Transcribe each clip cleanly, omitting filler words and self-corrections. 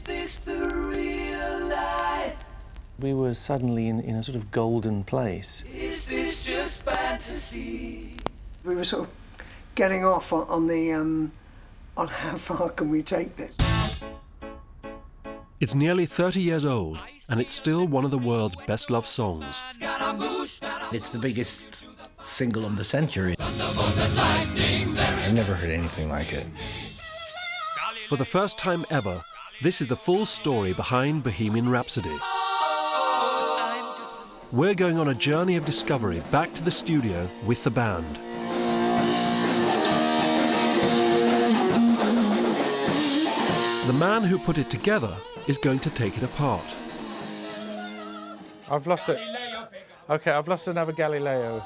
this the real life? We were suddenly in a sort of golden place. Is this just fantasy? We were sort of getting off on the on how far can we take this. It's nearly 30 years old, and it's still one of the world's best-loved songs. It's the biggest single of the century. I've never heard anything like it. For the first time ever, this is the full story behind Bohemian Rhapsody. We're going on a journey of discovery back to the studio with the band. The man who put it together is going to take it apart. I've lost it. Okay, I've lost another Galileo.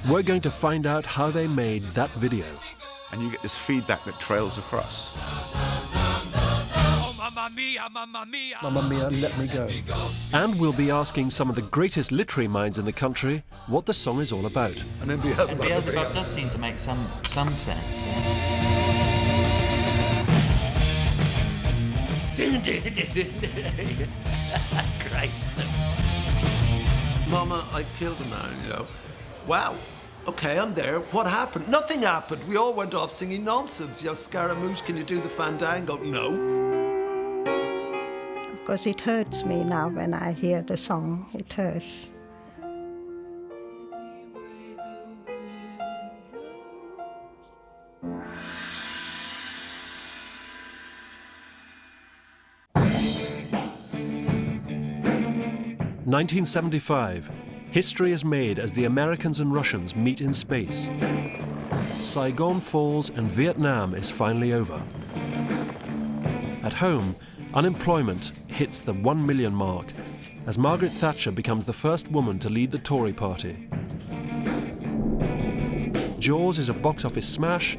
We're going to find out how they made that video. And you get this feedback that trails across. Oh, mamma mia, mamma mia. Mamma mia, let me go. And we'll be asking some of the greatest literary minds in the country what the song is all about. And then Beelzebub does seem to make some sense. Yeah. Christ. Mama, I killed a man, you know. Wow. Okay, I'm there. What happened? Nothing happened. We all went off singing nonsense. You know, Scaramouche, can you do the fandango? No. Because it hurts me now when I hear the song. It hurts. "1975. History is made as the Americans and Russians meet in space. Saigon falls and Vietnam is finally over. At home, unemployment hits the 1 million mark as Margaret Thatcher becomes the first woman to lead the Tory party. Jaws is a box office smash,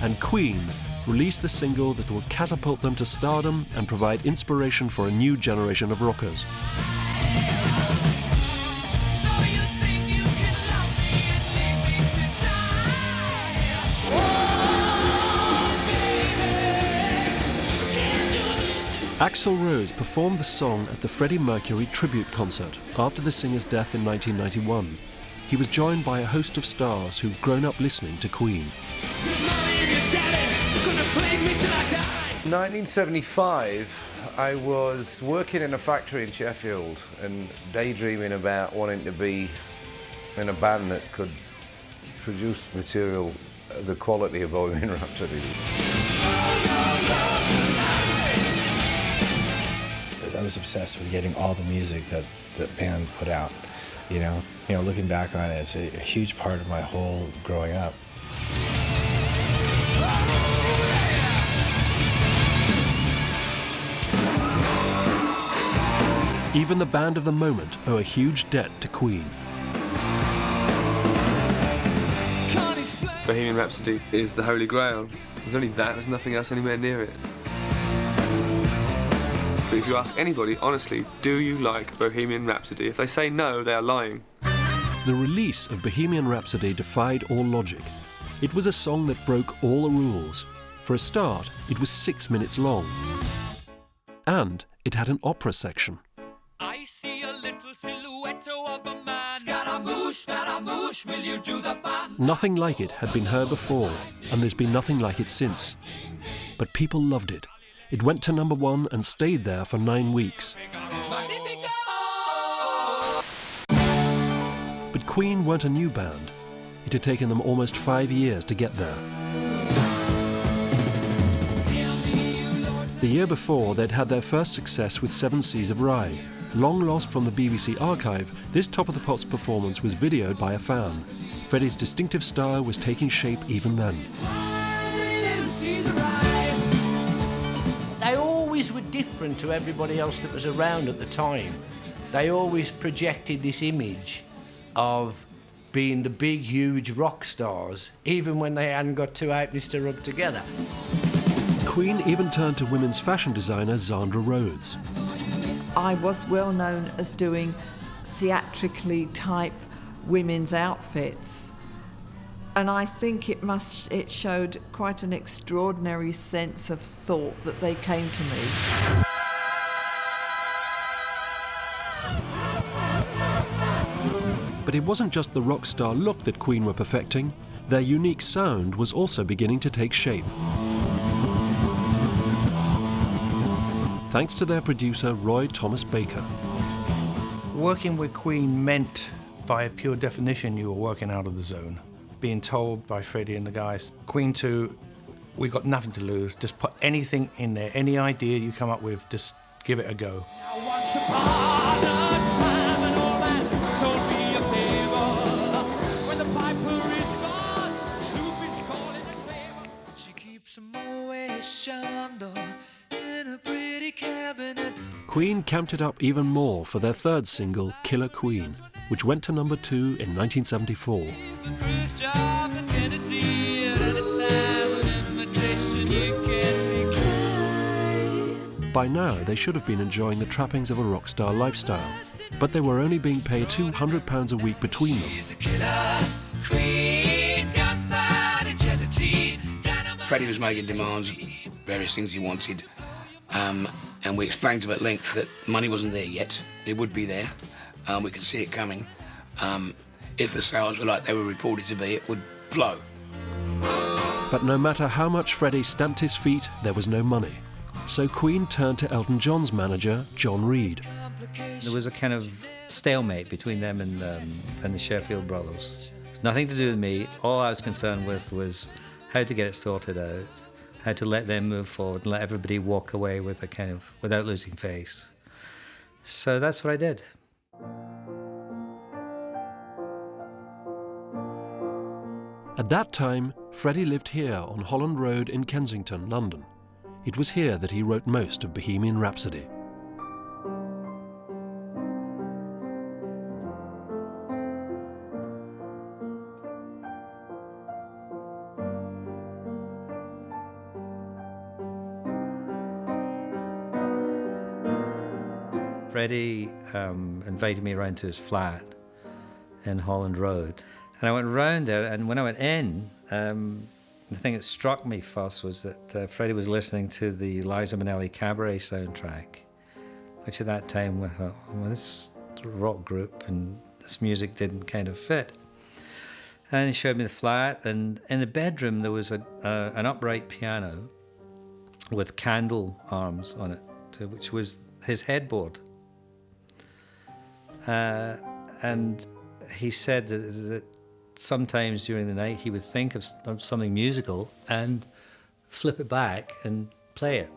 and Queen release the single that will catapult them to stardom and provide inspiration for a new generation of rockers. Axl Rose performed the song at the Freddie Mercury tribute concert after the singer's death in 1991. He was joined by a host of stars who'd grown up listening to Queen. 1975, I was working in a factory in Sheffield and daydreaming about wanting to be in a band that could produce material of the quality of Bohemian Rhapsody. I was obsessed with getting all the music that the band put out. You know, looking back on it, it's a huge part of my whole growing up. Even the band of the moment owe a huge debt to Queen. Bohemian Rhapsody is the holy grail. There's only that, there's nothing else anywhere near it. But if you ask anybody, honestly, do you like Bohemian Rhapsody? If they say no, they are lying. The release of Bohemian Rhapsody defied all logic. It was a song that broke all the rules. For a start, it was 6 minutes long. And it had an opera section. I see a little silhouette of a man. Scaramouche, Scaramouche, will you do the fan? Nothing like it had been heard before, and there's been nothing like it since. But people loved it. It went to #1 and stayed there for 9 weeks. But Queen weren't a new band. It had taken them almost 5 years to get there. The year before, they'd had their first success with 7 Seas of Rhye. Long lost from the BBC archive, this Top of the Pops performance was videoed by a fan. Freddie's distinctive style was taking shape even then. They always were different to everybody else that was around at the time. They always projected this image of being the big, huge rock stars, even when they hadn't got 2 halfpennies to rub together. Queen even turned to women's fashion designer Zandra Rhodes. I was well known as doing theatrically type women's outfits, And I think it showed quite an extraordinary sense of thought that they came to me. But it wasn't just the rock star look that Queen were perfecting. Their unique sound was also beginning to take shape. Thanks to their producer, Roy Thomas Baker. Working with Queen meant, by pure definition, you were working out of the zone. Being told by Freddie and the guys, Queen 2, we got nothing to lose. Just put anything in there, any idea you come up with, just give it a go. Queen camped it up even more for their third single, Killer Queen, which went to number 2 in 1974. By now, they should have been enjoying the trappings of a rock star lifestyle, but they were only being paid £200 a week between them. Freddie was making demands, various things he wanted, and we explained to him at length that money wasn't there yet. It would be there. We could see it coming. If the sales were like they were reported to be, it would flow. But no matter how much Freddie stamped his feet, there was no money. So Queen turned to Elton John's manager, John Reid. There was a kind of stalemate between them and the Sheffield brothers. Nothing to do with me. All I was concerned with was how to get it sorted out, how to let them move forward and let everybody walk away with a kind of, without losing face. So that's what I did. At that time, Freddie lived here on Holland Road in Kensington, London. It was here that he wrote most of Bohemian Rhapsody. Freddie invited me around to his flat in Holland Road. And I went round there, and when I went in, the thing that struck me first was that Freddie was listening to the Liza Minnelli Cabaret soundtrack, which at that time, I thought, well, this rock group and this music didn't kind of fit. And he showed me the flat, and in the bedroom there was an upright piano with candle arms on it, which was his headboard. And he said that sometimes during the night he would think of something musical and flip it back and play it.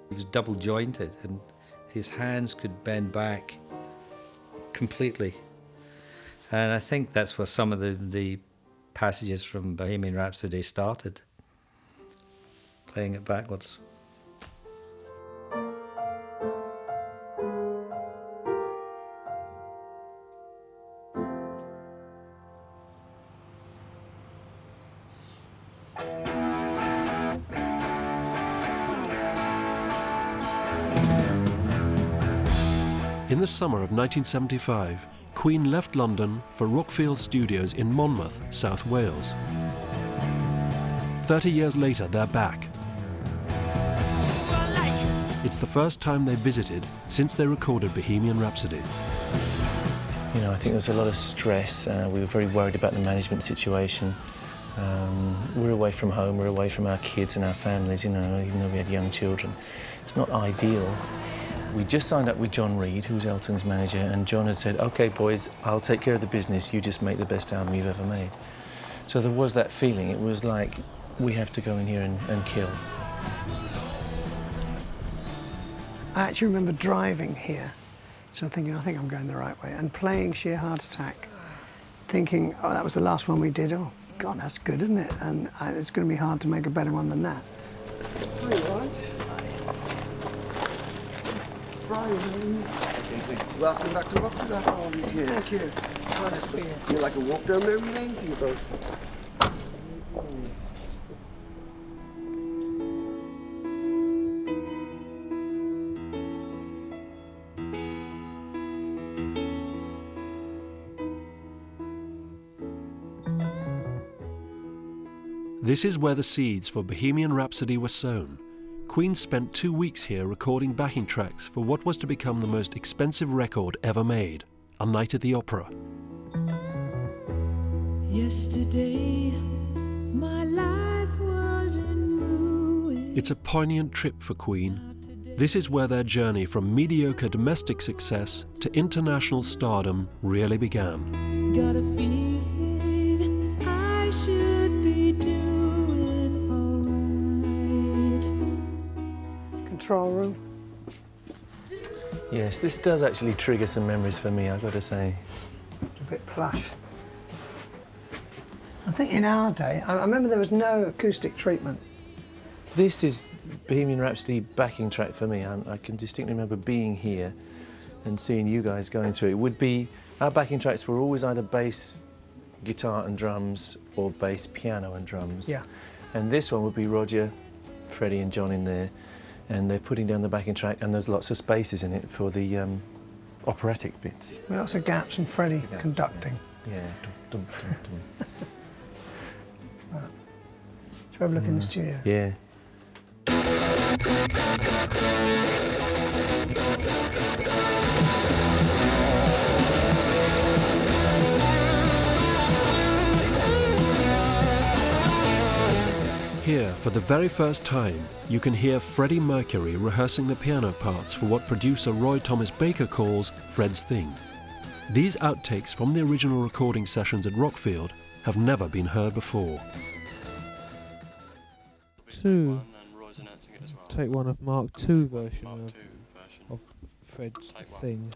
He was double jointed and his hands could bend back completely. And I think that's where some of the passages from Bohemian Rhapsody started, playing it backwards. In the summer of 1975, Queen left London for Rockfield Studios in Monmouth, South Wales. 30 years later, they're back. It's the first time they visited since they recorded Bohemian Rhapsody. You know, I think there was a lot of stress. We were very worried about the management situation. We're away from home, we're away from our kids and our families, you know, even though we had young children. It's not ideal. We just signed up with John Reid, who was Elton's manager, and John had said, OK, boys, I'll take care of the business, you just make the best album you've ever made. So there was that feeling. It was like, we have to go in here and kill. I actually remember driving here, so thinking, I think I'm going the right way, and playing Sheer Heart Attack, thinking, oh, that was the last one we did. Oh, God, that's good, isn't it? And it's going to be hard to make a better one than that. Welcome back to Rockford after all these years. Thank you. Nice to be here. Feel like a walk down memory lane for you both. This is where the seeds for Bohemian Rhapsody were sown. Queen spent 2 weeks here recording backing tracks for what was to become the most expensive record ever made, A Night at the Opera. Yesterday, my life was in ruin. It's a poignant trip for Queen. This is where their journey from mediocre domestic success to international stardom really began. Got a feeling I should be doing alright. Control room. Yes, this does actually trigger some memories for me, I've got to say. It's a bit plush. I think in our day, I remember there was no acoustic treatment. This is Bohemian Rhapsody backing track for me. I can distinctly remember being here and seeing you guys going through it. Our backing tracks were always either bass, guitar and drums, or bass, piano and drums. Yeah. And this one would be Roger, Freddie and John in there, and they're putting down the backing track, and there's lots of spaces in it for the operatic bits. Lots of gaps and Freddie conducting. Yeah. Dum, dum, dum, dum. Shall we have a look in the studio? Yeah. Here, for the very first time, you can hear Freddie Mercury rehearsing the piano parts for what producer Roy Thomas Baker calls Fred's Thing. These outtakes from the original recording sessions at Rockfield have never been heard before. Take one of Mark II version of Fred's Thing.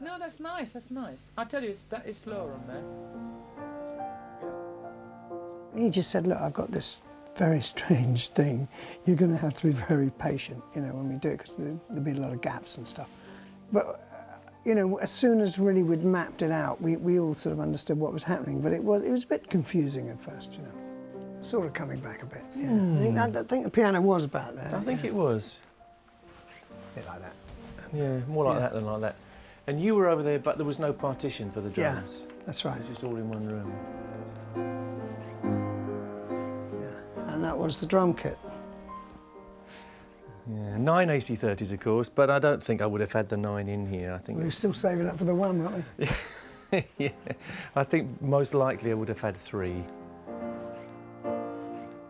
No, that's nice, that's nice. I tell you, it's slower on there. He just said, look, I've got this very strange thing. You're going to have to be very patient, you know, when we do it, because there'll be a lot of gaps and stuff. But, you know, as soon as really we'd mapped it out, we all sort of understood what was happening, but it was a bit confusing at first, you know. Sort of coming back a bit, yeah. I think the piano was about there. I think it was. A bit like that. Yeah, more like that than like that. And you were over there, but there was no partition for the drums. Yeah, that's right. It was just all in one room. Yeah, and that was the drum kit. Yeah, 9 AC30s, of course, but I don't think I would have had the 9 in here. I think we were still saving up for the 1, weren't we? Yeah, I think most likely I would have had 3.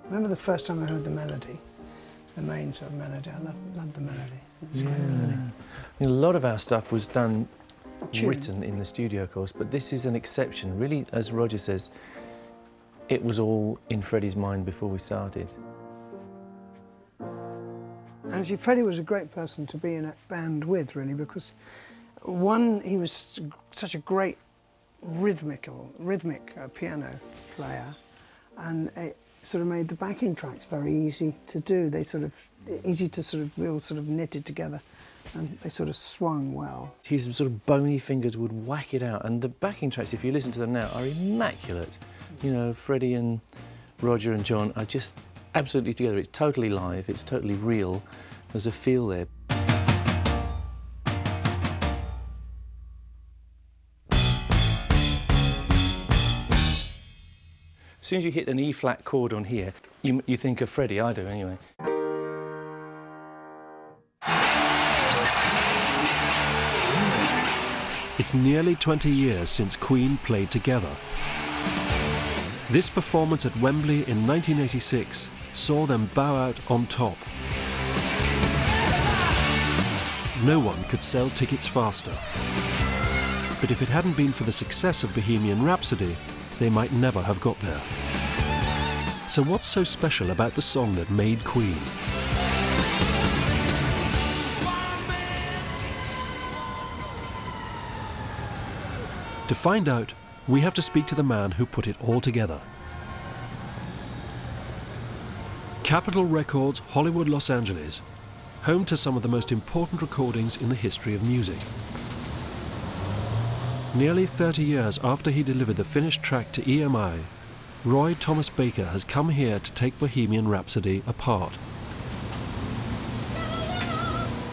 Remember the first time I heard the melody, the main sort of melody. I loved the melody. Yeah. I mean, a lot of our stuff was done, written in the studio, of course, but this is an exception. Really, as Roger says, it was all in Freddie's mind before we started. Actually, Freddie was a great person to be in a band with, really, because one, he was such a great rhythmic piano player, and it sort of made the backing tracks very easy to do. We all sort of knitted together, and they sort of swung well. His sort of bony fingers would whack it out, and the backing tracks, if you listen to them now, are immaculate. You know, Freddie and Roger and John are just absolutely together. It's totally live, it's totally real. There's a feel there. As soon as you hit an E-flat chord on here, you think of Freddie. I do, anyway. It's nearly 20 years since Queen played together. This performance at Wembley in 1986 saw them bow out on top. No one could sell tickets faster. But if it hadn't been for the success of Bohemian Rhapsody, they might never have got there. So what's so special about the song that made Queen? To find out, we have to speak to the man who put it all together. Capitol Records, Hollywood, Los Angeles, home to some of the most important recordings in the history of music. Nearly 30 years after he delivered the finished track to EMI, Roy Thomas Baker has come here to take Bohemian Rhapsody apart.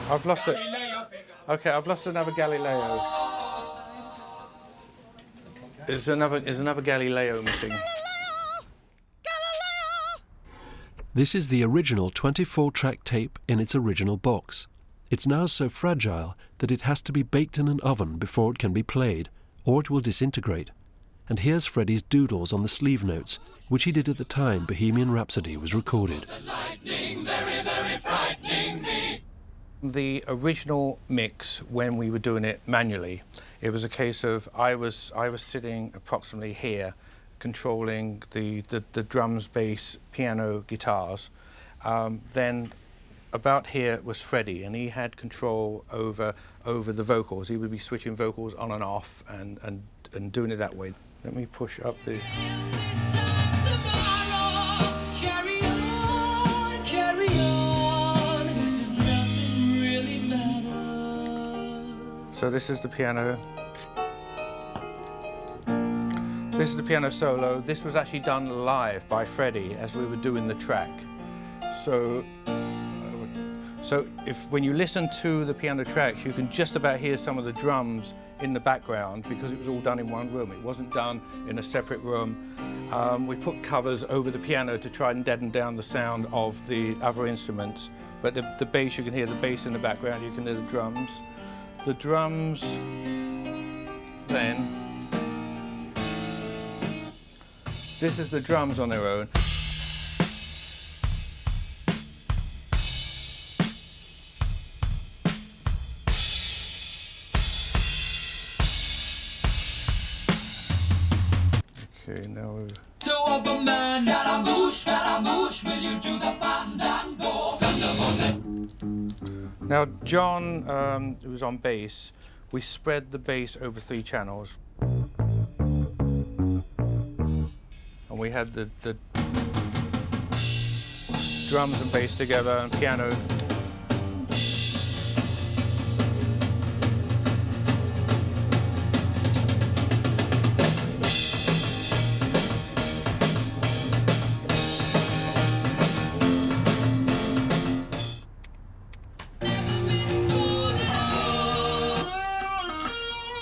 I've lost it. Okay, I've lost another Galileo. There's another Galileo missing. This is the original 24-track tape in its original box. It's now so fragile that it has to be baked in an oven before it can be played, or it will disintegrate. And here's Freddie's doodles on the sleeve notes, which he did at the time Bohemian Rhapsody was recorded. The original mix, when we were doing it manually, it was a case of I was sitting approximately here, controlling the drums, bass, piano, guitars. Then about here was Freddie, and he had control over the vocals. He would be switching vocals on and off and doing it that way. Let me push up the... So this is the piano. This is the piano solo. This was actually done live by Freddie as we were doing the track. So when you listen to the piano tracks, you can just about hear some of the drums in the background because it was all done in one room. It wasn't done in a separate room. We put covers over the piano to try and deaden down the sound of the other instruments. But the bass, you can hear the bass in the background, you can hear the drums. The drums, then, this is the drums on their own. Okay, now we're... Now, John, who was on bass, we spread the bass over 3 channels. And we had the drums and bass together and piano.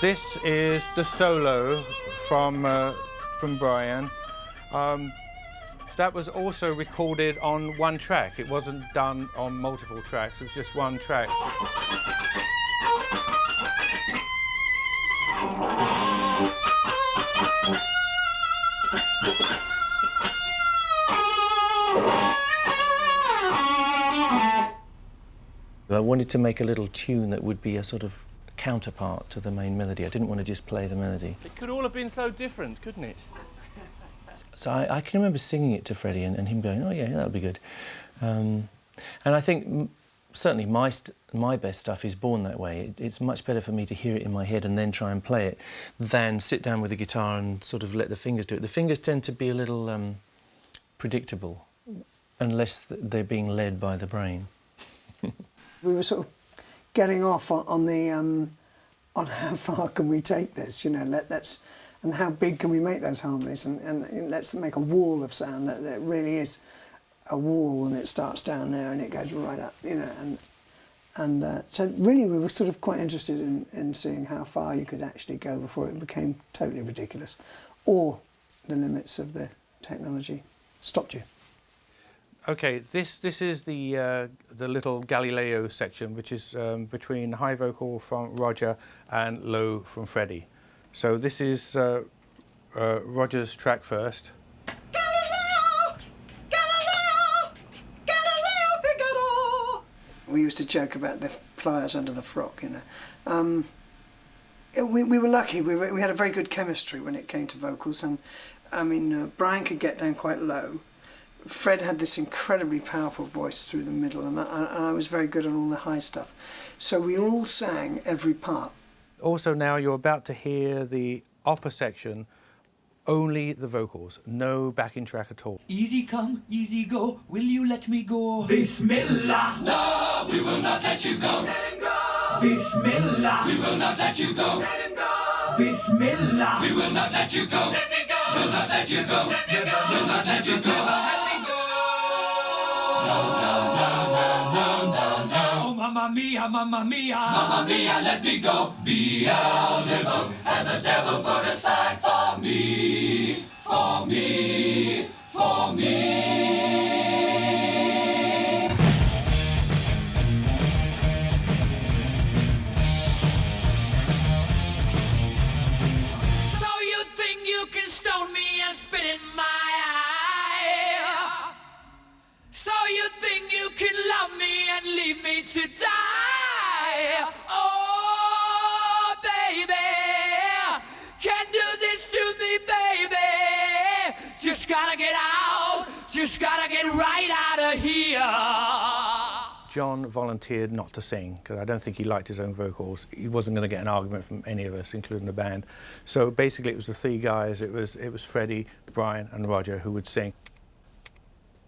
This is the solo from Brian. That was also recorded on one track. It wasn't done on multiple tracks, it was just one track. I wanted to make a little tune that would be a sort of counterpart to the main melody. I didn't want to just play the melody. It could all have been so different, couldn't it? So I can remember singing it to Freddie and him going, oh yeah, that would be good. And I think certainly my best stuff is born that way. It's much better for me to hear it in my head and then try and play it than sit down with the guitar and sort of let the fingers do it. The fingers tend to be a little predictable unless they're being led by the brain. We were sort of getting off on the on how far can we take this, you know, let's and how big can we make those harmonies, and let's make a wall of sound that really is a wall, and it starts down there and it goes right up, you know, and so really we were sort of quite interested in seeing how far you could actually go before it became totally ridiculous, or the limits of the technology stopped you. Okay, this is the little Galileo section, which is between high vocal from Roger and low from Freddie. So this is Roger's track first. Galileo! Galileo! Galileo Figaro! We used to joke about the pliers under the frock, you know. We were lucky. We had a very good chemistry when it came to vocals, and I mean, Brian could get down quite low. Fred had this incredibly powerful voice through the middle, and I was very good on all the high stuff. So we all sang every part. Also now you're about to hear the upper section, only the vocals, no backing track at all. Easy come, easy go, will you let me go? Bismillah! No, we will not let you go. Let him go! Bismillah! We will not let you go. Let him go! Bismillah. We will not let you go. Let me go. We'll not let you go. Let me go. We'll not let you go. Let me go. No, no, no, no, no, no, no. Oh, mamma mia, mamma mia. Mamma mia, let me go. Beelzebub has a devil put aside for me, for me, for me. Stone me and spit in my eye. So you think you can love me and leave me to die? Oh, baby, can't do this to me, baby. Just gotta get out, just gotta get right out of here. John volunteered not to sing because I don't think he liked his own vocals. He wasn't going to get an argument from any of us, including the band. So basically it was the three guys. It was Freddie, Brian and Roger who would sing.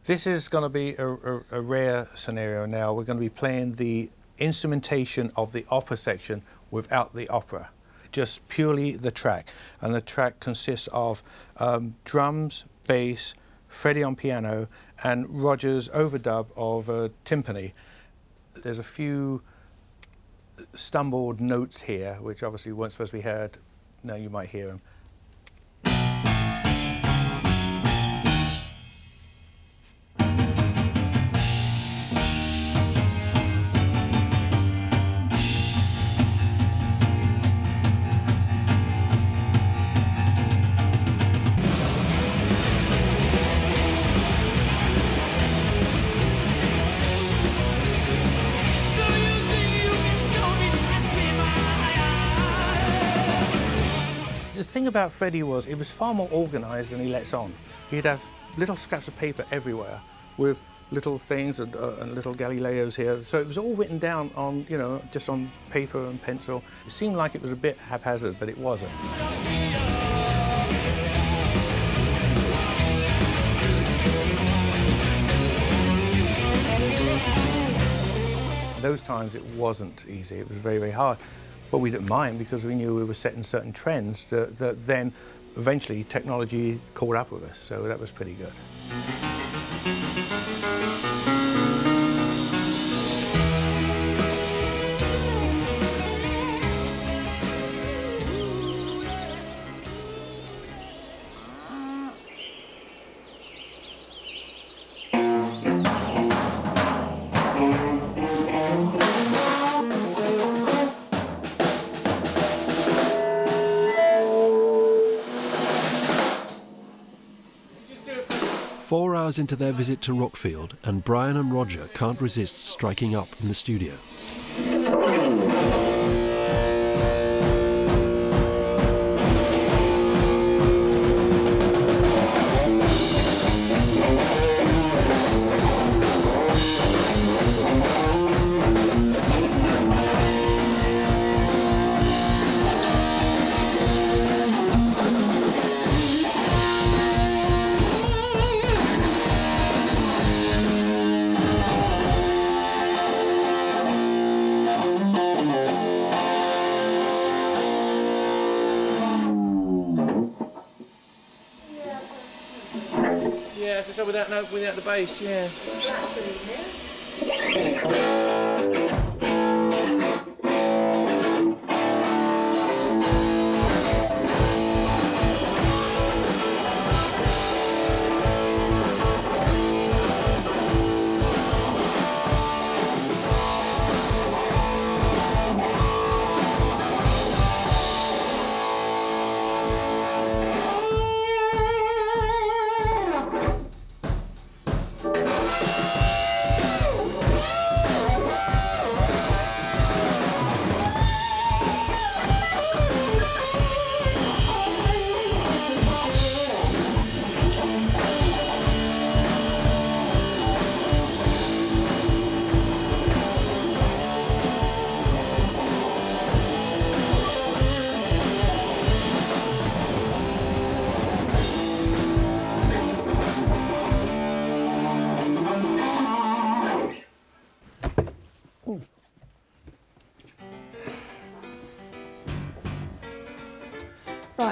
This is going to be a rare scenario now. We're going to be playing the instrumentation of the opera section without the opera, just purely the track. And the track consists of drums, bass, Freddie on piano and Roger's overdub of timpani. There's a few stumbled notes here, which obviously weren't supposed to be heard. Now you might hear them. The thing about Freddie was, it was far more organised than he lets on. He'd have little scraps of paper everywhere with little things and little Galileos here. So it was all written down on, you know, just on paper and pencil. It seemed like it was a bit haphazard, but it wasn't. Those times it wasn't easy, it was very, very hard. But we didn't mind because we knew we were setting certain trends that then eventually technology caught up with us, so that was pretty good. Four hours into their visit to Rockfield, and Brian and Roger can't resist striking up in the studio. Yeah, so without the bass, yeah.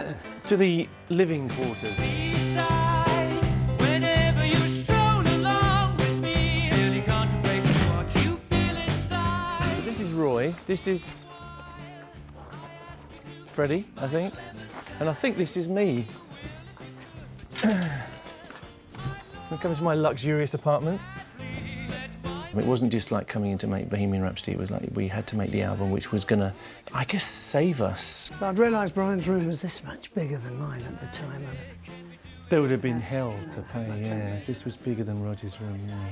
right then. To the living quarters. Whenever you stroll along with me, really contemplating what you feel inside. This is Roy. This is Freddie, I think. And I think this is me. I'm coming to my luxurious apartment. It wasn't just like coming in to make Bohemian Rhapsody, it was like we had to make the album which was gonna, I guess, save us. But I'd realised Brian's room was this much bigger than mine at the time. There would have been hell to pay, yeah. This was bigger than Roger's room, yeah.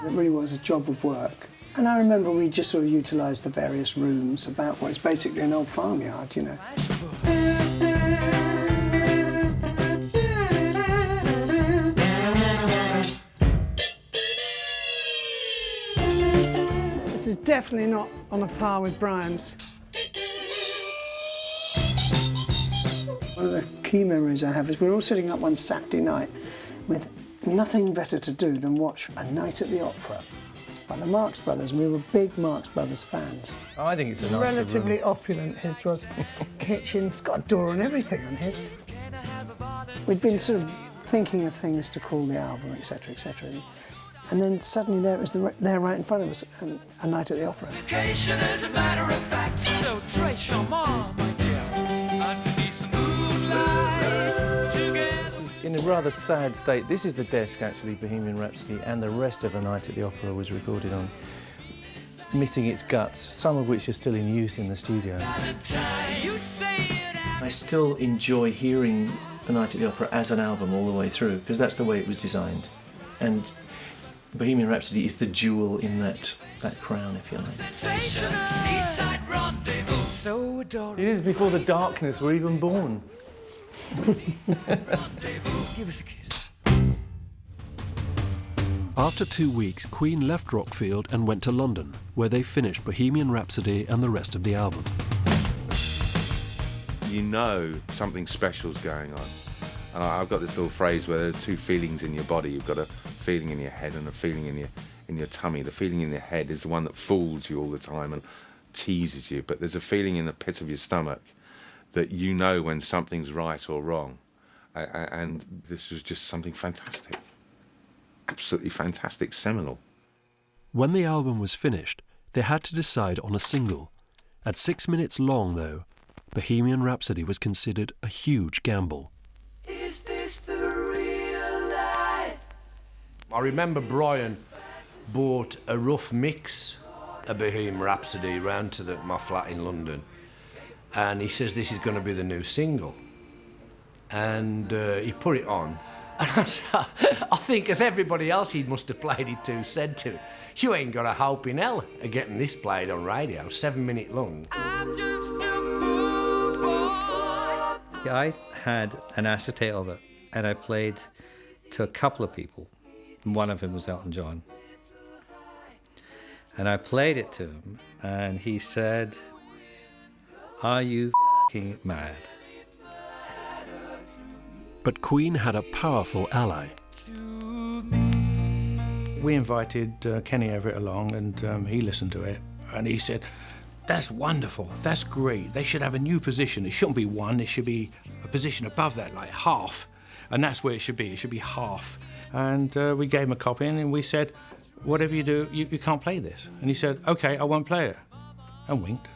It really was a job of work. And I remember we just sort of utilised the various rooms about what's basically an old farmyard, you know. This is definitely not on a par with Brian's. One of the key memories I have is we were all sitting up one Saturday night with nothing better to do than watch A Night at the Opera by the Marx Brothers, and we were big Marx Brothers fans. Oh, I think it's a nice relatively room. opulent. His was kitchen, it's got a door and everything on his. We'd been sort of thinking of things to call the album, etc., etc. And then suddenly there it was there right in front of us, A Night at the Opera. As a matter of fact, so très charmant, my dear. Underneath the moonlight, together. In a rather sad state. This is the desk, actually, Bohemian Rhapsody, and the rest of A Night at the Opera was recorded on, missing its guts, some of which are still in use in the studio. I still enjoy hearing A Night at the Opera as an album all the way through, because that's the way it was designed. And Bohemian Rhapsody is the jewel in that crown, if you like. It is before the darkness were even born. Give us a kiss. After 2 weeks, Queen left Rockfield and went to London, where they finished Bohemian Rhapsody and the rest of the album. You know something special's going on. And I've got this little phrase where there are two feelings in your body. You've got a feeling in your head and a feeling in your tummy. The feeling in your head is the one that fools you all the time and teases you, but there's a feeling in the pit of your stomach that you know when something's right or wrong. And this was just something fantastic. Absolutely fantastic, seminal. When the album was finished, they had to decide on a single. At 6 minutes long, though, Bohemian Rhapsody was considered a huge gamble. Is this the real life? I remember Brian bought a rough mix of Bohemian Rhapsody round to my flat in London, and he says this is going to be the new single. And he put it on, and I think, as everybody else he must have played it to said to, you ain't got a hope in hell of getting this played on radio, 7 minute long. I'm just a cool boy. I had an acetate of it, and I played to a couple of people. And one of them was Elton John. And I played it to him, and he said, "Are you f***ing mad?" But Queen had a powerful ally. We invited Kenny Everett along, and he listened to it, and he said, "That's wonderful, that's great. They should have a new position. It shouldn't be one, it should be a position above that, like half. And that's where it should be half." And we gave him a copy, and we said, "Whatever you do, you can't play this." And he said, "Okay, I won't play it," and winked.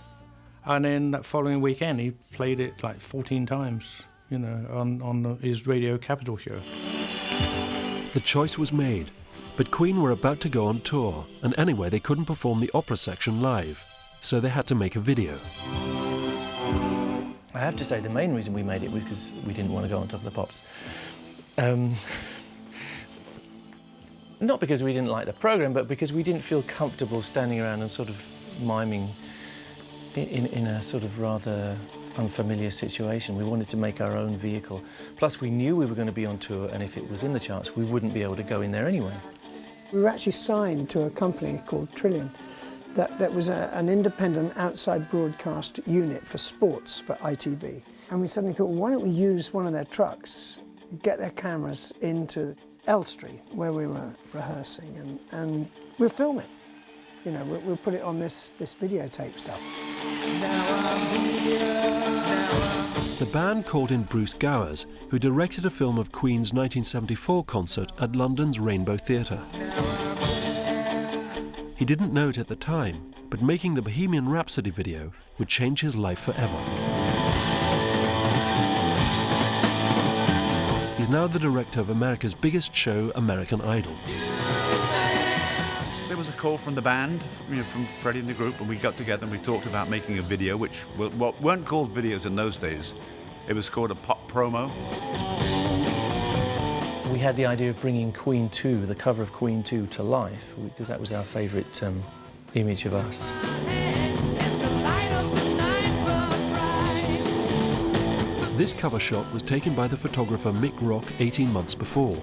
And then that following weekend, he played it like 14 times, you know, on his Radio Capital show. The choice was made, but Queen were about to go on tour, and anyway they couldn't perform the opera section live, so they had to make a video. I have to say the main reason we made it was because we didn't want to go on Top of the Pops. Not because we didn't like the programme, but because we didn't feel comfortable standing around and sort of miming in a sort of rather unfamiliar situation. We wanted to make our own vehicle. Plus, we knew we were going to be on tour, and if it was in the charts, we wouldn't be able to go in there anyway. We were actually signed to a company called Trillion that was an independent outside broadcast unit for sports for ITV. And we suddenly thought, well, why don't we use one of their trucks, get their cameras into Elstree, where we were rehearsing, and we'll film it. You know, we'll put it on this videotape stuff. The band called in Bruce Gowers, who directed a film of Queen's 1974 concert at London's Rainbow Theatre. He didn't know it at the time, but making the Bohemian Rhapsody video would change his life forever. He's now the director of America's biggest show, American Idol. There was a call from the band, from Freddie and the group, and we got together and we talked about making a video, which weren't called videos in those days. It was called a pop promo. We had the idea of bringing Queen 2, the cover of Queen 2, to life, because that was our favourite image of us. This cover shot was taken by the photographer Mick Rock 18 months before.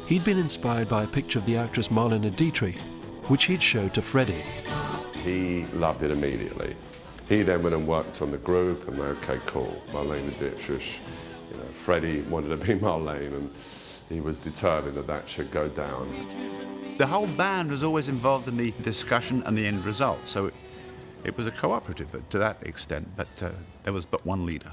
He'd been inspired by a picture of the actress Marlene Dietrich, which he'd showed to Freddie. He loved it immediately. He then went and worked on the group, and okay, cool, Marlene Dietrich. Freddie wanted to be Marlene, and he was determined that that should go down. The whole band was always involved in the discussion and the end result, so it was a cooperative to that extent, but there was but one leader.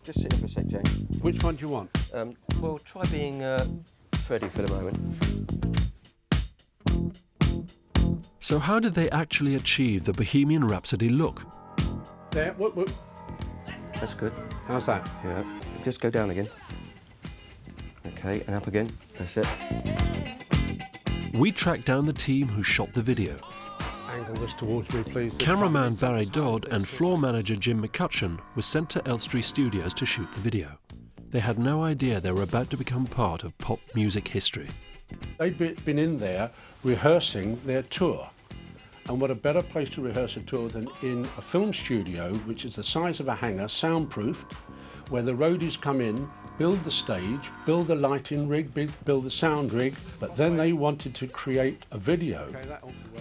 Just sit here for a sec, James. Which one do you want? Well, try being Freddie for the moment. So how did they actually achieve the Bohemian Rhapsody look? There, whoop. That's good. How's that? Yeah. Just go down again. Okay, and up again. That's it. We tracked down the team who shot the video. Angle this towards me, please. Cameraman Barry Dodd and floor manager Jim McCutcheon were sent to Elstree Studios to shoot the video. They had no idea they were about to become part of pop music history. They'd been in there rehearsing their tour. And what a better place to rehearse a tour than in a film studio, which is the size of a hangar, soundproofed, where the roadies come in, build the stage, build the lighting rig, build the sound rig, but then they wanted to create a video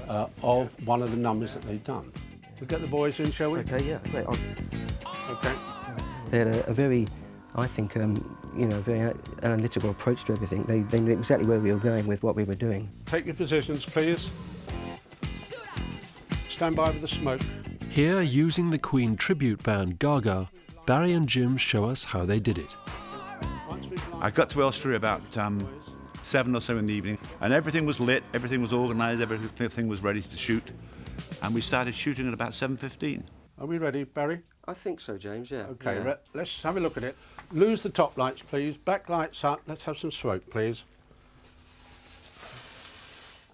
of one of the numbers that they'd done. We'll get the boys in, shall we? Okay, yeah, great. Okay. They had a very, I think, very analytical approach to everything. They knew exactly where we were going with what we were doing. Take your positions, please. Stand by with the smoke. Here, using the Queen tribute band Gaga, Barry and Jim show us how they did it. I got to Elstree about 7 or so in the evening, and everything was lit, everything was organised, everything was ready to shoot, and we started shooting at about 7:15. Are we ready, Barry? I think so, James, yeah. Okay, yeah. Let's have a look at it. Lose the top lights, please. Back lights up. Let's have some smoke, please.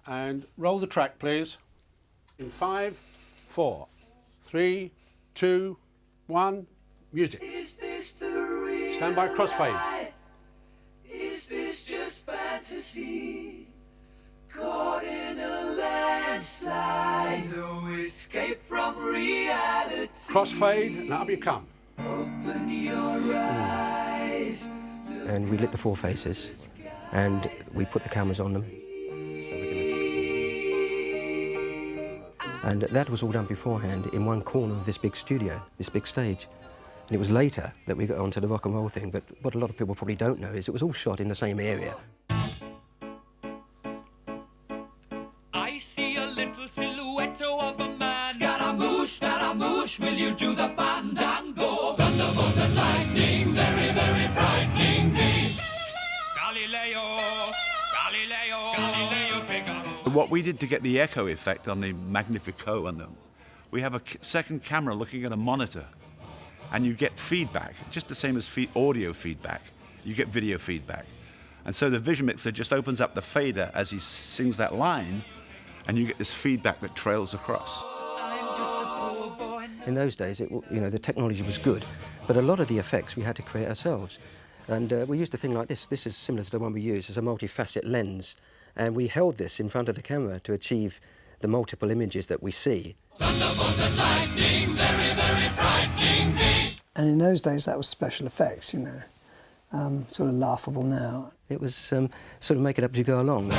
And roll the track, please. In 5, 4, 3, 2, 1, music. Stand by, crossfade. Is this just fantasy? Caught in a landslide, no escape from reality. Crossfade, and up you come. Open your eyes. And we lit the four faces, and we put the cameras on them. And that was all done beforehand in one corner of this big studio, this big stage. And it was later that we got onto the rock and roll thing, but what a lot of people probably don't know is it was all shot in the same area. I see a little silhouette of a man. Scaramouche, will you do the fandango? Thunderbolt and lightning, very, very frightening me. Galileo, Figaro. What we did to get the echo effect on the Magnifico and them, we have a second camera looking at a monitor, and you get feedback, just the same as audio feedback. You get video feedback. And so the Vision Mixer just opens up the fader as he sings that line, and you get this feedback that trails across. In those days, the technology was good, but a lot of the effects we had to create ourselves. And we used a thing like this. This is similar to the one we use. It's a multi-facet lens. And we held this in front of the camera to achieve the multiple images that we see. Thunderbolt and lightning, very, very frightening me. And in those days, that was special effects, sort of laughable now. It was sort of make it up as you go along.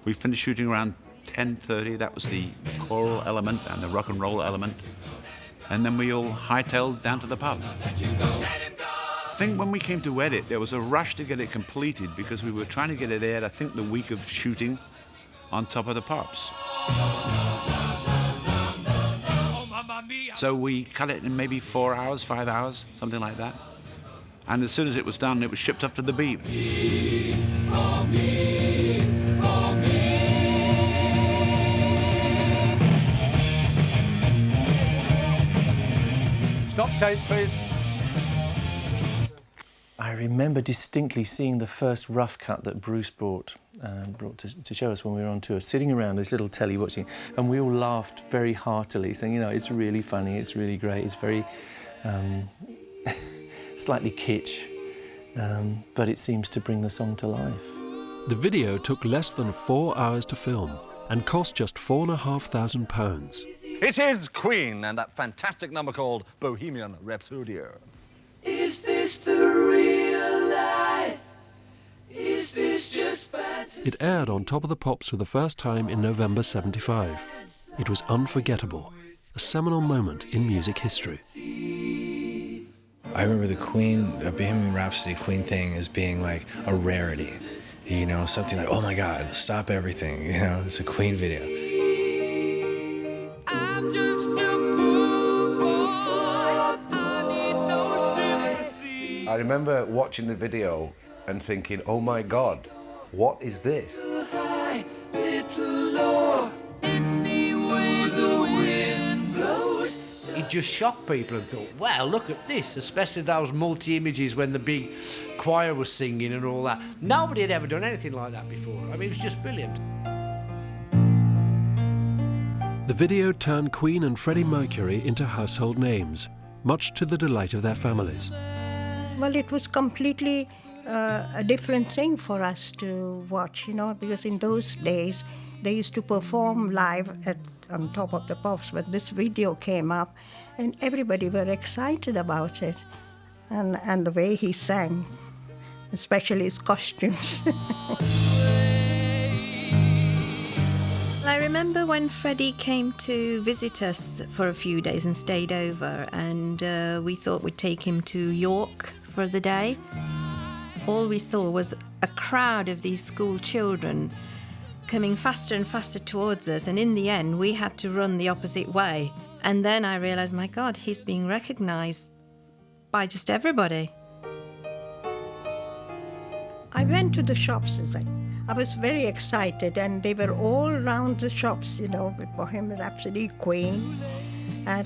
We finished shooting around 10:30. That was the choral element and the rock and roll element. And then we all hightailed down to the pub. think when we came to edit, there was a rush to get it completed because we were trying to get it aired, I think, the week of shooting on Top of the Pops. So we cut it in maybe 4 hours, 5 hours, something like that. And as soon as it was done, it was shipped up to the Beat. Stop tape, please. I remember distinctly seeing the first rough cut that Bruce brought to show us when we were on tour, sitting around this little telly watching, and we all laughed very heartily, saying, you know, it's really funny, it's really great, it's very slightly kitsch, but it seems to bring the song to life. The video took less than 4 hours to film and cost just £4,500. It is Queen and that fantastic number called Bohemian Rhapsody. Is this the real life? Is this just fantasy? It aired on Top of the Pops for the first time in November '75. It was unforgettable, a seminal moment in music history. I remember the Queen, Bohemian Rhapsody Queen thing as being like a rarity. You know, something like, oh my God, stop everything. You know, it's a Queen video. I'm just a poor boy. I need no sympathy. I remember watching the video and thinking, oh my God, what is this? High, little low, any way the wind blows. It just shocked people and thought, wow, look at this, especially those multi-images when the big choir was singing and all that. Nobody had ever done anything like that before. I mean, it was just brilliant. The video turned Queen and Freddie Mercury into household names, much to the delight of their families. Well, it was completely a different thing for us to watch, you know, because in those days they used to perform live on Top of the Pops when this video came up, and everybody were excited about it, and the way he sang, especially his costumes. I remember when Freddie came to visit us for a few days and stayed over, and we thought we'd take him to York for the day. All we saw was a crowd of these school children coming faster and faster towards us, and in the end we had to run the opposite way. And then I realised, my God, he's being recognised by just everybody. I went to the shops and I was very excited, and they were all around the shops, you know, with Bohemian Rhapsody, Queen. And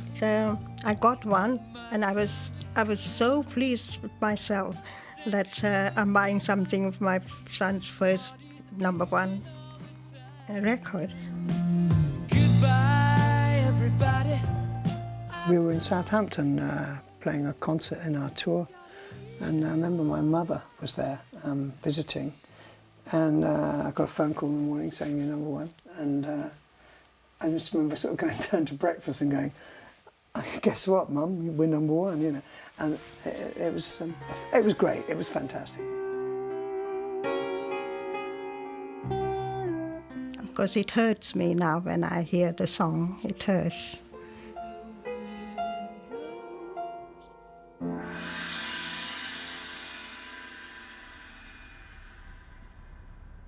I got one, and I was so pleased with myself that I'm buying something for my son's first #1 record. Goodbye, everybody. We were in Southampton playing a concert in our tour, and I remember my mother was there visiting, and I got a phone call in the morning saying you're #1, and I just remember sort of going down to breakfast and going, guess what, Mum, we're #1, you know, and it was great, it was fantastic. Of course, it hurts me now when I hear the song, it hurts.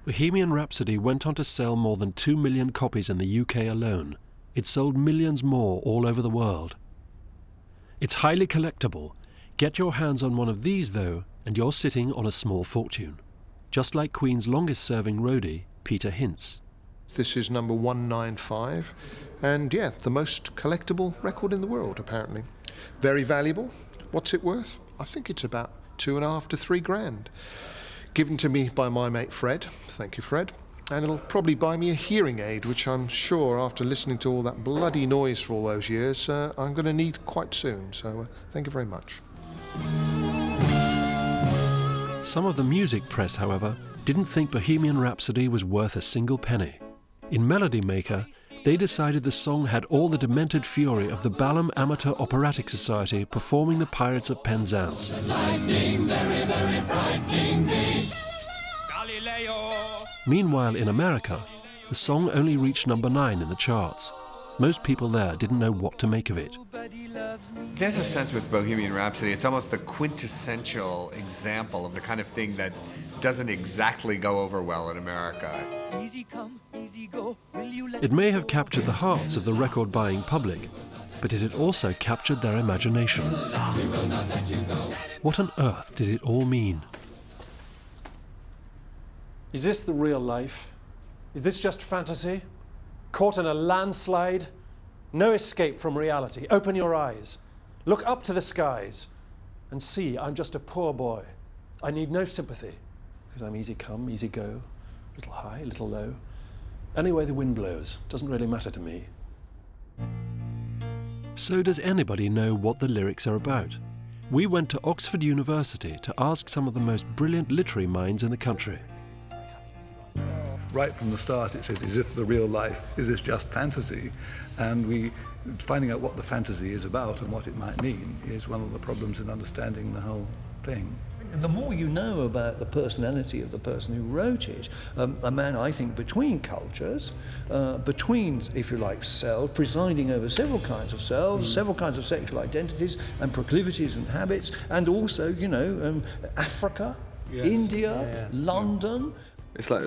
Bohemian Rhapsody went on to sell more than 2 million copies in the UK alone. It sold millions more all over the world. It's highly collectible. Get your hands on one of these, though, and you're sitting on a small fortune. Just like Queen's longest-serving roadie, Peter Hince. This is number 195, and yeah, the most collectible record in the world, apparently. Very valuable. What's it worth? I think it's about 2.5 to 3 grand. Given to me by my mate Fred. Thank you, Fred. And it'll probably buy me a hearing aid, which I'm sure, after listening to all that bloody noise for all those years, I'm going to need quite soon. So thank you very much. Some of the music press, however, didn't think Bohemian Rhapsody was worth a single penny. In Melody Maker, they decided the song had all the demented fury of the Balham Amateur Operatic Society performing the Pirates of Penzance. Lightning, very, very frightening me. Meanwhile, in America, the song only reached #9 in the charts. Most people there didn't know what to make of it. There's a sense with Bohemian Rhapsody, it's almost the quintessential example of the kind of thing that doesn't exactly go over well in America. Easy come, easy go. Will you let It may have captured the hearts of the record-buying public, but it had also captured their imagination. What on earth did it all mean? Is this the real life? Is this just fantasy? Caught in a landslide? No escape from reality. Open your eyes. Look up to the skies and see I'm just a poor boy. I need no sympathy because I'm easy come, easy go, little high, little low. Any way the wind blows, doesn't really matter to me. So does anybody know what the lyrics are about? We went to Oxford University to ask some of the most brilliant literary minds in the country. Right from the start it says, is this the real life? Is this just fantasy? And finding out what the fantasy is about and what it might mean is one of the problems in understanding the whole thing. The more you know about the personality of the person who wrote it, a man, I think, between cultures, between, if you like, selves, presiding over several kinds of selves, several kinds of sexual identities and proclivities and habits, and also, you know, Africa, India, London. It's like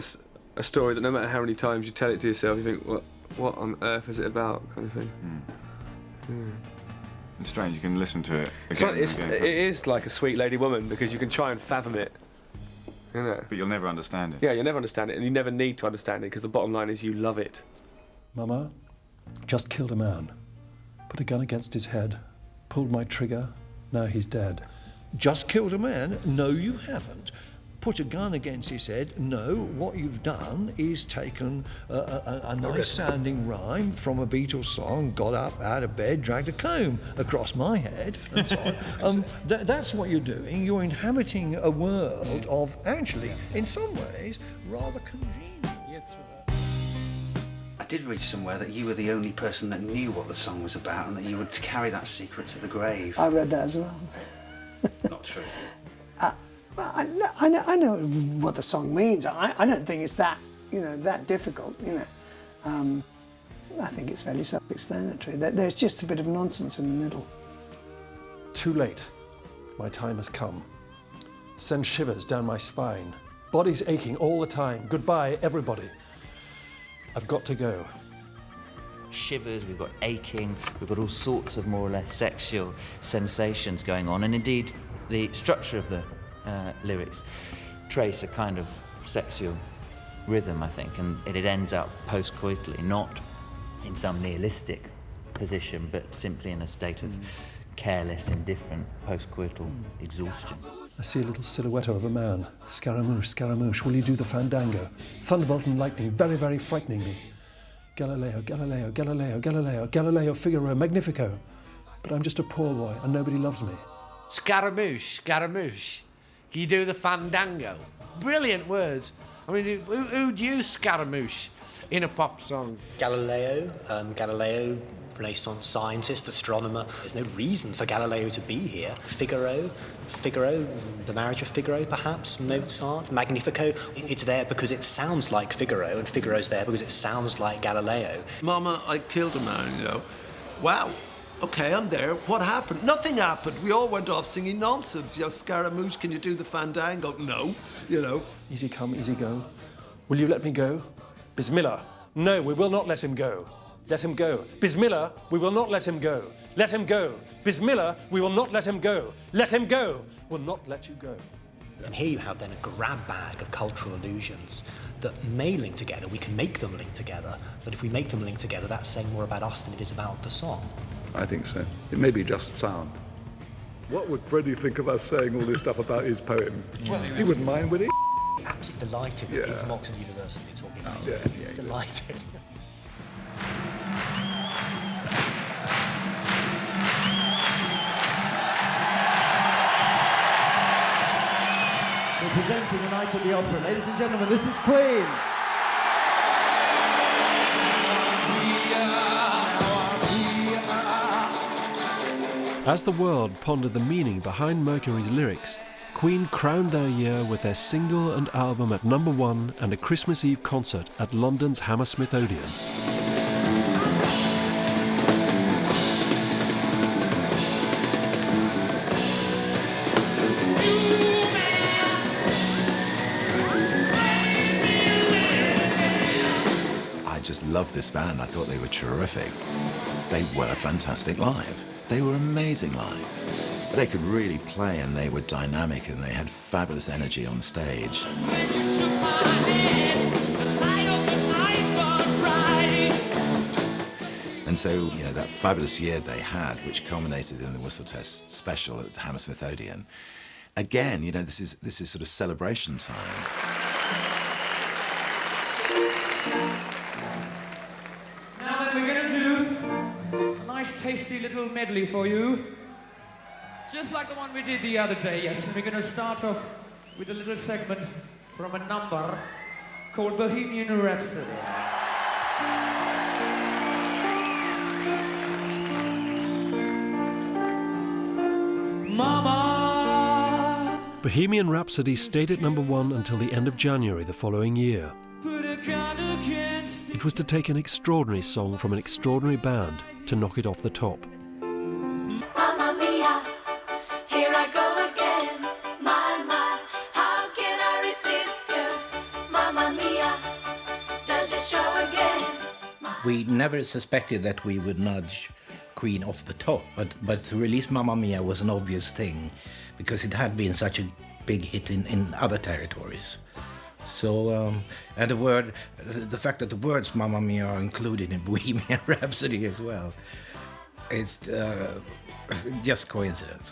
a story that no matter how many times you tell it to yourself, you think, what on earth is it about, kind of thing. It's strange, you can listen to it again. It is like a sweet lady woman because you can try and fathom it. Isn't it? But you'll never understand it. Yeah, you'll never understand it, and you never need to understand it because the bottom line is you love it. Mama, just killed a man. Put a gun against his head. Pulled my trigger. Now he's dead. Just killed a man? No, you haven't. Put a gun against his head? No, what you've done is taken a nice-sounding rhyme from a Beatles song, got up out of bed, dragged a comb across my head, and so on. That's what you're doing. You're inhabiting a world of, actually, in some ways, rather congenial. I did read somewhere that you were the only person that knew what the song was about and that you would carry that secret to the grave. I read that as well. Not true. I know what the song means. I don't think it's that, that difficult, I think it's fairly self-explanatory. There's just a bit of nonsense in the middle. Too late. My time has come. Send shivers down my spine. Body's aching all the time. Goodbye, everybody. I've got to go. Shivers, we've got aching, we've got all sorts of more or less sexual sensations going on, and indeed the structure of the lyrics trace a kind of sexual rhythm, I think, and it ends up post-coitally, not in some nihilistic position, but simply in a state of careless, indifferent, post-coital exhaustion. I see a little silhouette of a man. Scaramouche, Scaramouche, will you do the fandango? Thunderbolt and lightning, very, very frightening me. Galileo, Galileo, Galileo, Galileo, Galileo Figaro, Magnifico. But I'm just a poor boy and nobody loves me. Scaramouche, Scaramouche. Can you do the fandango? Brilliant words. I mean, who'd use Scaramouche in a pop song? Galileo, Renaissance scientist, astronomer. There's no reason for Galileo to be here. Figaro, the Marriage of Figaro, perhaps, Mozart, Magnifico. It's there because it sounds like Figaro, and Figaro's there because it sounds like Galileo. Mama, I killed a man, Wow. Okay, I'm there. What happened? Nothing happened. We all went off singing nonsense. Scaramouche, can you do the fandango? No, Easy come, easy go. Will you let me go? Bismillah. No, we will not let him go. Let him go. Bismillah, we will not let him go. Let him go. Bismillah, we will not let him go. Let him go. We'll not let you go. And here you have then a grab bag of cultural allusions that may link together. We can make them link together, but if we make them link together, that's saying more about us than it is about the song. I think so. It may be just sound. What would Freddie think of us saying all this stuff about his poem? Well, he wouldn't mind, would he? Absolutely delighted that people from Oxford University are talking about it. Delighted. We're presenting the Night at the Opera. Ladies and gentlemen, this is Queen. As the world pondered the meaning behind Mercury's lyrics, Queen crowned their year with their single and album at #1 and a Christmas Eve concert at London's Hammersmith Odeon. loved this band. I thought they were terrific. They were fantastic live. They were amazing live. They could really play, and they were dynamic, and they had fabulous energy on stage. And so, you know, that fabulous year they had, which culminated in the Whistle Test special at the Hammersmith Odeon, again, you know, this is sort of celebration time. Now then, we're going to do a nice, tasty little medley for you. Just like the one we did the other day, yes. And we're going to start off with a little segment from a number called Bohemian Rhapsody. Mama! Bohemian Rhapsody stayed at #1 until the end of January the following year. It was to take an extraordinary song from an extraordinary band to knock it off the top. Mamma mia, here I go again. My, how can I resist you? Mamma mia, does it show again? We never suspected that we would nudge Queen off the top, but to release Mamma Mia was an obvious thing because it had been such a big hit in other territories. So, and the fact that the words Mamma Mia are included in Bohemian Rhapsody as well, it's just coincidence.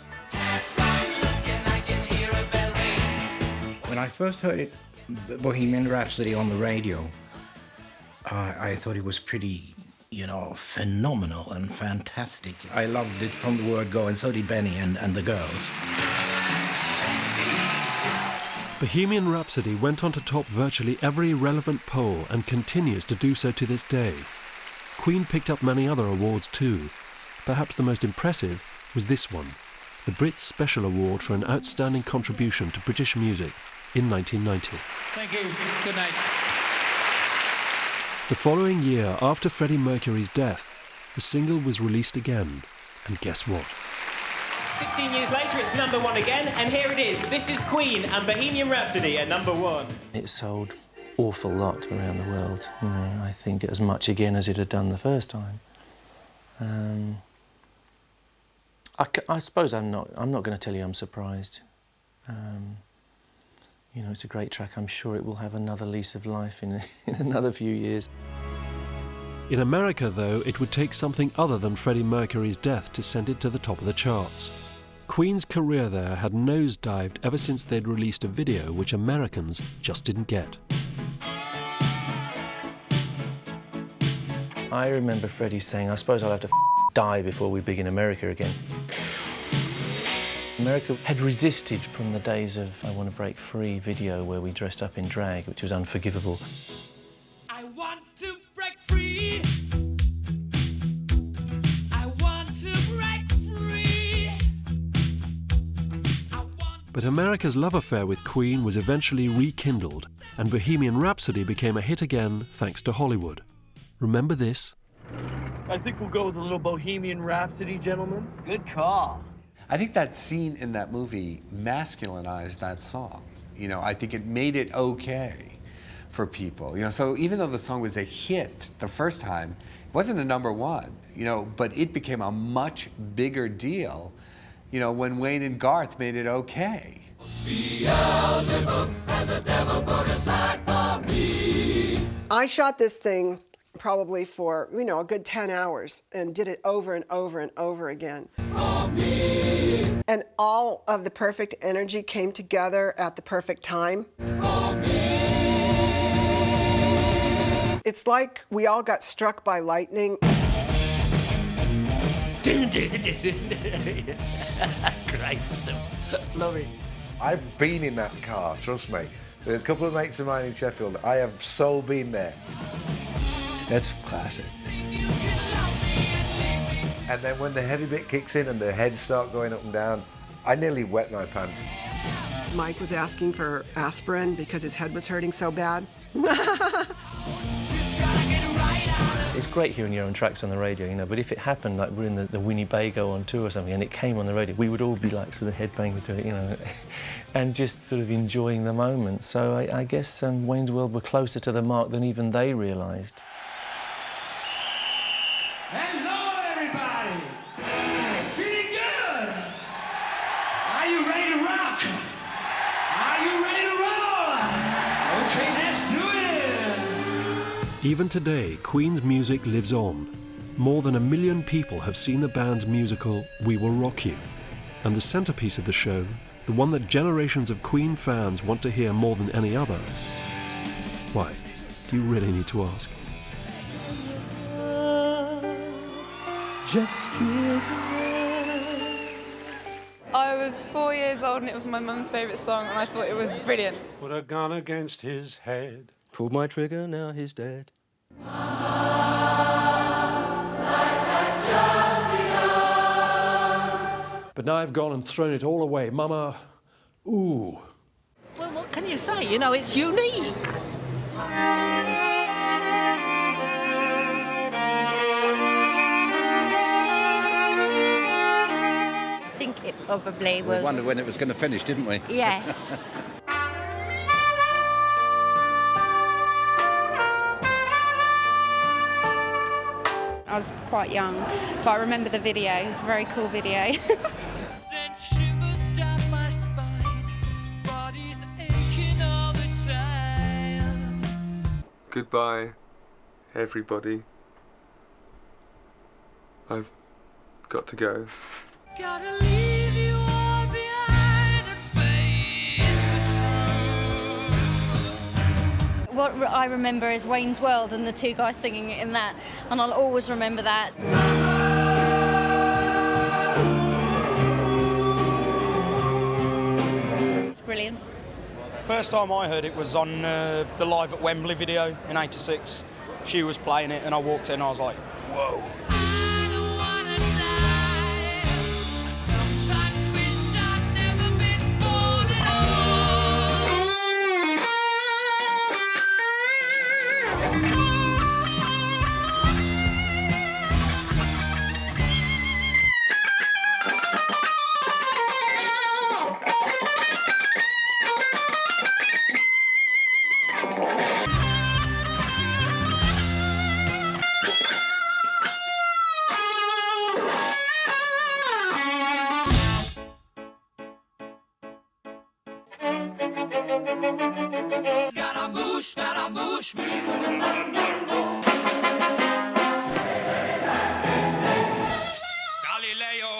When I first heard it, Bohemian Rhapsody on the radio, I thought it was pretty, you know, phenomenal and fantastic. I loved it from the word go, and so did Benny and the girls. Bohemian Rhapsody went on to top virtually every relevant poll and continues to do so to this day. Queen picked up many other awards too. Perhaps the most impressive was this one, the Brits Special Award for an outstanding contribution to British music in 1990. Thank you. Good night. The following year, after Freddie Mercury's death, the single was released again. And guess what? 16 years later, it's #1 again, and here it is. This is Queen and Bohemian Rhapsody at #1. It sold awful lot around the world. You know, I think as much again as it had done the first time. I suppose I'm not going to tell you I'm surprised. You know, it's a great track. I'm sure it will have another lease of life in another few years. In America, though, it would take something other than Freddie Mercury's death to send it to the top of the charts. Queen's career there had nosedived ever since they'd released a video which Americans just didn't get. I remember Freddie saying, I suppose I'll have to die before we begin America again. America had resisted from the days of I Want to Break Free video where we dressed up in drag, which was unforgivable. I want to break free. I want to break free. But America's love affair with Queen was eventually rekindled, and Bohemian Rhapsody became a hit again thanks to Hollywood. Remember this? I think we'll go with a little Bohemian Rhapsody, gentlemen. Good call. I think that scene in that movie masculinized that song. You know, I think it made it okay for people. You know, so even though the song was a hit the first time, it wasn't a #1, you know, but it became a much bigger deal, you know, when Wayne and Garth made it okay. Beelzebub has a devil put aside for me. I shot this thing probably for, you know, a good 10 hours and did it over and over and over again. And all of the perfect energy came together at the perfect time. It's like we all got struck by lightning. Great stuff. Love it. I've been in that car, trust me. With a couple of mates of mine in Sheffield, I have so been there. That's classic. And then when the heavy bit kicks in and the heads start going up and down, I nearly wet my pants. Mike was asking for aspirin because his head was hurting so bad. It's great hearing your own tracks on the radio, you know, but if it happened, like we're in the Winnebago on tour or something, and it came on the radio, we would all be like sort of headbanging to it, you know, and just sort of enjoying the moment. So I guess Wayne's World were closer to the mark than even they realised. Are you ready to roll? Okay, let's do it. Even today, Queen's music lives on. More than 1 million people have seen the band's musical We Will Rock You. And the centrepiece of the show, the one that generations of Queen fans want to hear more than any other, why, do you really need to ask? Just killed I was 4 years old and it was my mum's favourite song and I thought it was brilliant. Put a gun against his head. Pulled my trigger, now he's dead. But now I've gone and thrown it all away. Mama, ooh. Well, what can you say? You know, it's unique. I think it probably was... We wondered when it was going to finish, didn't we? Yes. I was quite young, but I remember the video. It was a very cool video. Goodbye, everybody. I've got to go. Gotta leave you all behind and face the truth. What I remember is Wayne's World and the two guys singing it in that, and I'll always remember that. It's brilliant. First time I heard it was on the Live at Wembley video in '86. She was playing it and I walked in and I was like, whoa. Scaramouche, Galileo,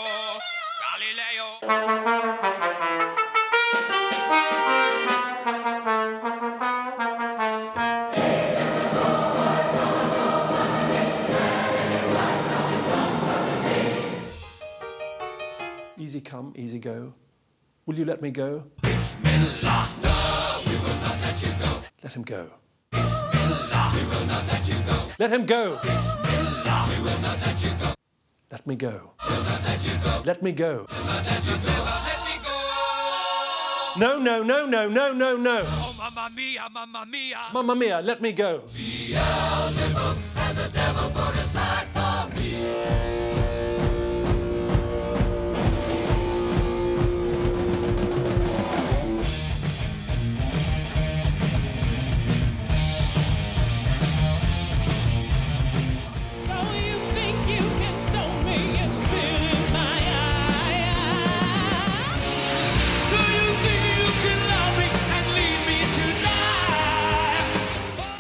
Easy come, easy go. Will you let me go? Bismillah, no, we will not let you go. Let him go. Bismillah, we will not let you go. Let him go. Bismillah, we will not let you go. Let me go. We'll not let you go. Let me go. We'll not let you go. Let me go. No, no, no, no, no, no, no. Oh, mamma mia, mamma mia. Mamma mia, let me go. Beelzebub has a devil put aside for me.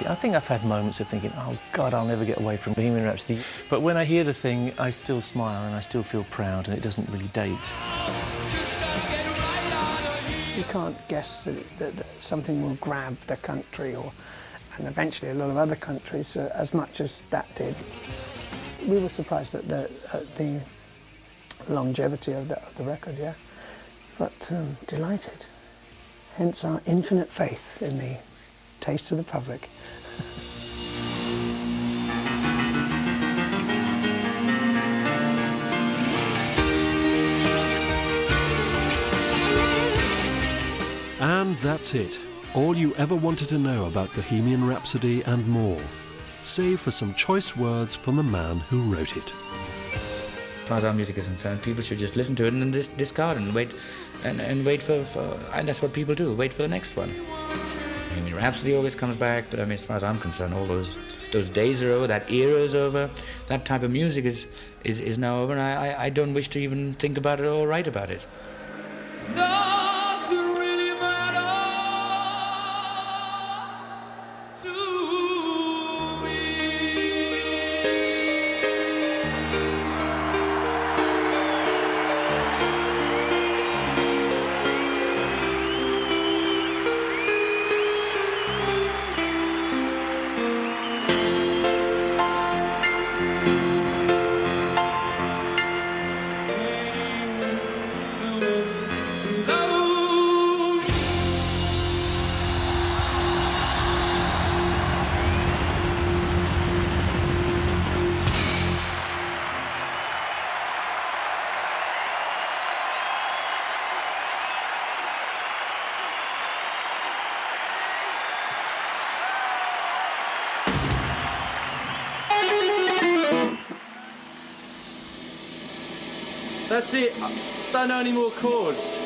I think I've had moments of thinking, oh God, I'll never get away from Bohemian Rhapsody. But when I hear the thing, I still smile and I still feel proud, and it doesn't really date. You can't guess that something will grab the country, and eventually a lot of other countries, as much as that did. We were surprised at the longevity of the record, yeah. But delighted. Hence our infinite faith in the taste of the public. And that's it. All you ever wanted to know about Bohemian Rhapsody and more, save for some choice words from the man who wrote it. As far as our music is concerned, people should just listen to it and then discard it and wait, and wait for, and that's what people do, wait for the next one. Bohemian Rhapsody always comes back, but I mean, as far as I'm concerned, all those days are over, that era is over, that type of music is now over, and I don't wish to even think about it or write about it. Nothing That's it. Don't know any more chords.